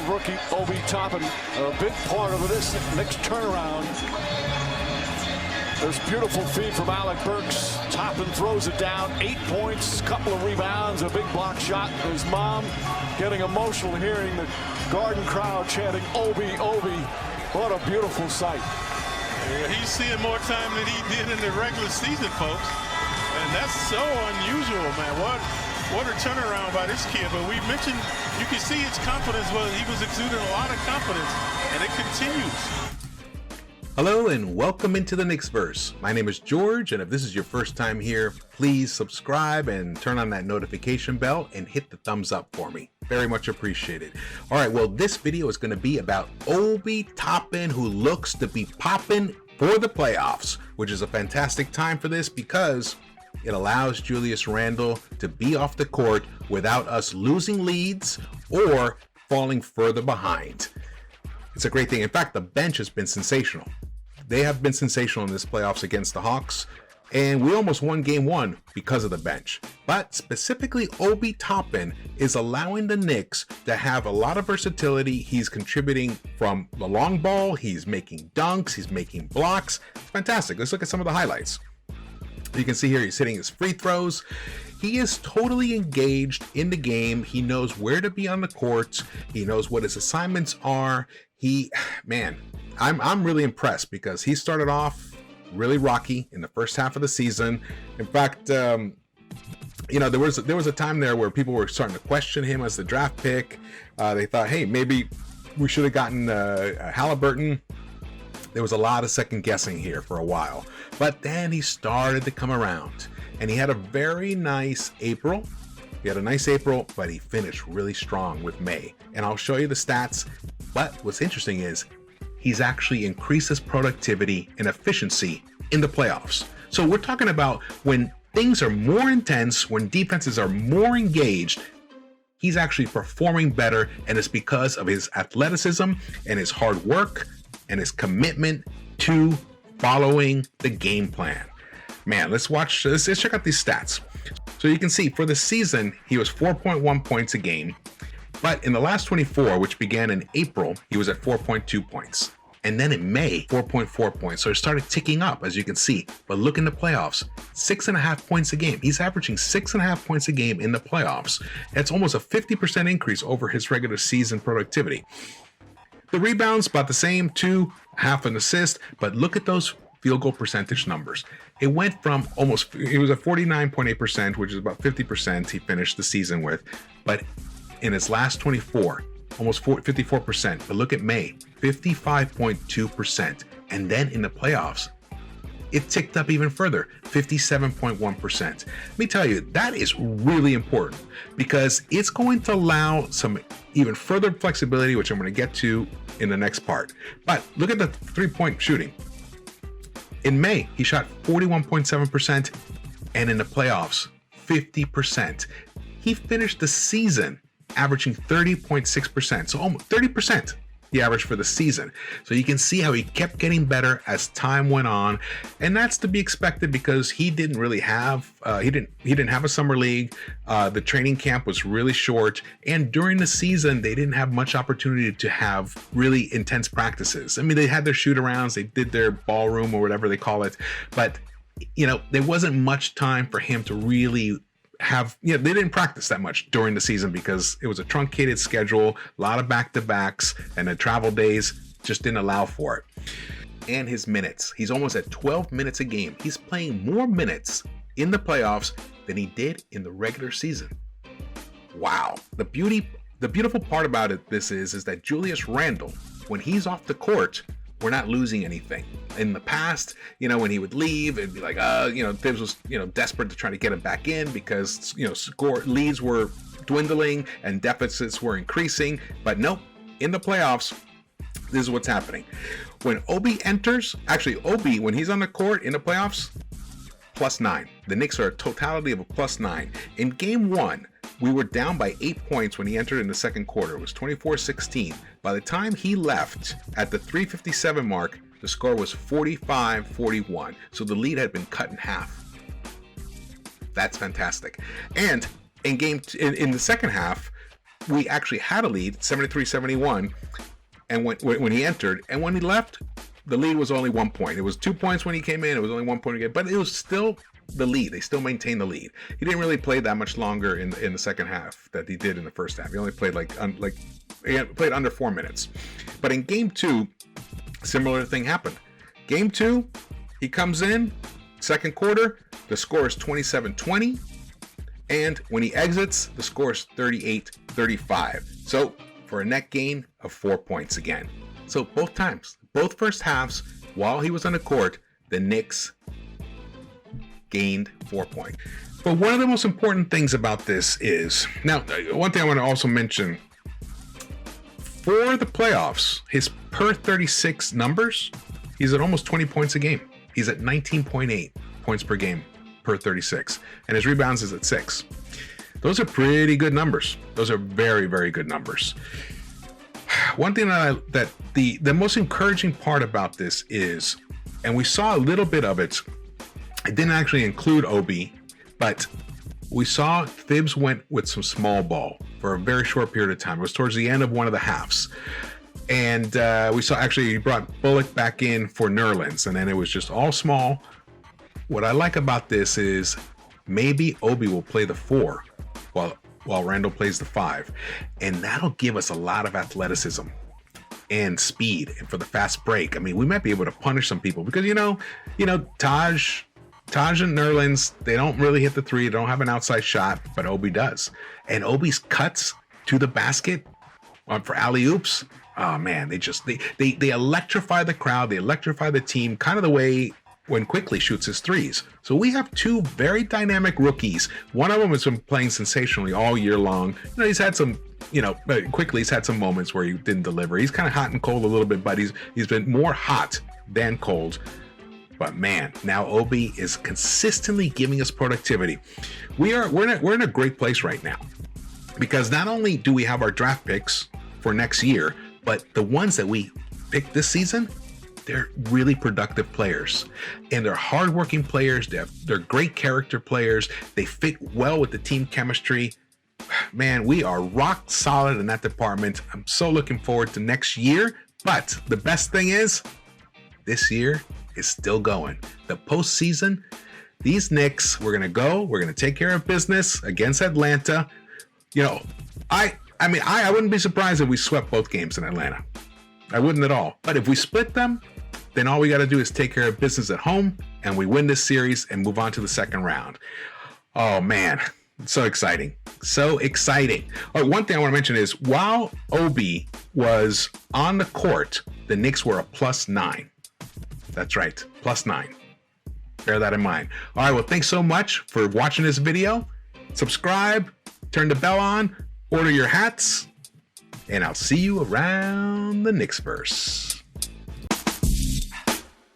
rookie Obi Toppin, a big part of this Knicks turnaround. This beautiful feed from Alec Burks. Toppin throws it down, 8 points, couple of rebounds, a big block shot. His mom getting emotional hearing the Garden crowd chanting, Obi, Obi. What a beautiful sight. Yeah, he's seeing more time than he did in the regular season, folks. And that's so unusual, man. What a turnaround by this kid. But we mentioned, you can see his confidence. Well, he was exuding a lot of confidence, and it continues. Hello and welcome into the Knicks-Verse. My name is George, and if this is your first time here, please subscribe and turn on that notification bell and hit the thumbs up for me. Very much appreciated. All right, well, this video is going to be about Obi Toppin, who looks to be popping for the playoffs, which is a fantastic time for this because it allows Julius Randle to be off the court without us losing leads or falling further behind. It's a great thing. In fact, the bench has been sensational. They have been sensational in this playoffs against the Hawks, and we almost won game one because of the bench. But specifically, Obi Toppin is allowing the Knicks to have a lot of versatility. He's contributing from the long ball. He's making dunks. He's making blocks. It's fantastic. Let's look at some of the highlights. You can see here he's hitting his free throws. He is totally engaged in the game. He knows where to be on the court. He knows what his assignments are. I'm really impressed because he started off really rocky in the first half of the season. In fact, there was a time there where people were starting to question him as the draft pick. They thought, hey, maybe we should have gotten Halliburton. There was a lot of second guessing here for a while, but then he started to come around and he had a very nice April. He had a nice April, but he finished really strong with May. And I'll show you the stats. But what's interesting is he's actually increased his productivity and efficiency in the playoffs. So we're talking about when things are more intense, when defenses are more engaged, he's actually performing better. And it's because of his athleticism and his hard work and his commitment to following the game plan. Man, let's check out these stats. So you can see for the season, he was 4.1 points a game. But in the last 24, which began in April, he was at 4.2 points. And then in May, 4.4 points. So it started ticking up, as you can see. But look in the playoffs, 6.5 points a game. He's averaging 6.5 points a game in the playoffs. That's almost a 50% increase over his regular season productivity. The rebounds, about the same, 2, half an assist. But look at those field goal percentage numbers. It went from it was a 49.8%, which is about 50% he finished the season with. But in his last 24, almost 54%. But look at May, 55.2%. And then in the playoffs, it ticked up even further, 57.1%. Let me tell you, that is really important because it's going to allow some even further flexibility, which I'm going to get to in the next part. But look at the three-point shooting. In May, he shot 41.7%, and in the playoffs, 50%. He finished the season averaging 30.6%, so almost 30% the average for the season. So you can see how he kept getting better as time went on, and that's to be expected because he didn't really have he didn't have a summer league. The training camp was really short, and during the season they didn't have much opportunity to have really intense practices. I mean, they had their shoot-arounds, they did their ballroom or whatever they call it, but there wasn't much time for him to really they didn't practice that much during the season because it was a truncated schedule, a lot of back-to-backs, and the travel days just didn't allow for it. And his minutes, he's almost at 12 minutes a game. He's playing more minutes in the playoffs than he did in the regular season. Wow. The beautiful part about this is that Julius Randle, when he's off the court, we're not losing anything. In the past, when he would leave, it'd be like, Thibs was, desperate to try to get him back in because, leads were dwindling and deficits were increasing. But nope, in the playoffs, this is what's happening. When Obi enters, Obi, when he's on the court in the playoffs, +9. The Knicks are a totality of a +9. In game one, we were down by 8 points when he entered in the second quarter. It was 24-16. By the time he left at the 3:57 mark, the score was 45-41. So the lead had been cut in half. That's fantastic. And in the second half, we actually had a lead, 73-71, and when he entered, and when he left, the lead was only 1 point. It was 2 points when he came in. It was only 1 point again, but it was still the lead. They still maintained the lead. He didn't really play that much longer in the second half that he did in the first half. He only played he played under 4 minutes. But in game 2, similar thing happened. Game 2, he comes in, second quarter, the score is 27-20, and when he exits, the score is 38-35. So for a net gain of 4 points again. So both times, both first halves, while he was on the court, the Knicks gained 4 points. But one of the most important things about this is, now, one thing I want to also mention, for the playoffs, his per 36 numbers, he's at almost 20 points a game. He's at 19.8 points per game per 36, and his rebounds is at 6. Those are pretty good numbers. Those are very, very good numbers. One thing that the most encouraging part about this is, and we saw a little bit of it, I didn't actually include Obi, but we saw Thibs went with some small ball for a very short period of time. It was towards the end of one of the halves. And we saw actually he brought Bullock back in for Nerlens, and then it was just all small. What I like about this is maybe Obi will play the 4 while Randall plays the 5, and that'll give us a lot of athleticism and speed, and for the fast break. I mean, we might be able to punish some people because you know Taj and Nerlens, they don't really hit the 3, they don't have an outside shot, but Obi does, and Obi's cuts to the basket for alley-oops. Oh man, they electrify the crowd, they electrify the team, kind of the way when Quickly shoots his 3s. So we have 2 very dynamic rookies. One of them has been playing sensationally all year long. He's had some, Quickly's had some moments where he didn't deliver. He's kind of hot and cold a little bit, but he's been more hot than cold. But man, now Obi is consistently giving us productivity. We're in a great place right now, because not only do we have our draft picks for next year, but the ones that we picked this season, they're really productive players, and they're hardworking players. They're great character players. They fit well with the team chemistry. Man, we are rock solid in that department. I'm so looking forward to next year. But the best thing is, this year is still going. The postseason, these Knicks, we're gonna take care of business against Atlanta. I wouldn't be surprised if we swept both games in Atlanta. I wouldn't at all. But if we split them, then all we got to do is take care of business at home, and we win this series and move on to the second round. Oh man, so exciting. So exciting. All right, one thing I want to mention is, while Obi was on the court, the Knicks were a +9. That's right, +9. Bear that in mind. All right, well, thanks so much for watching this video. Subscribe, turn the bell on, order your hats, and I'll see you around the Knicks-Verse.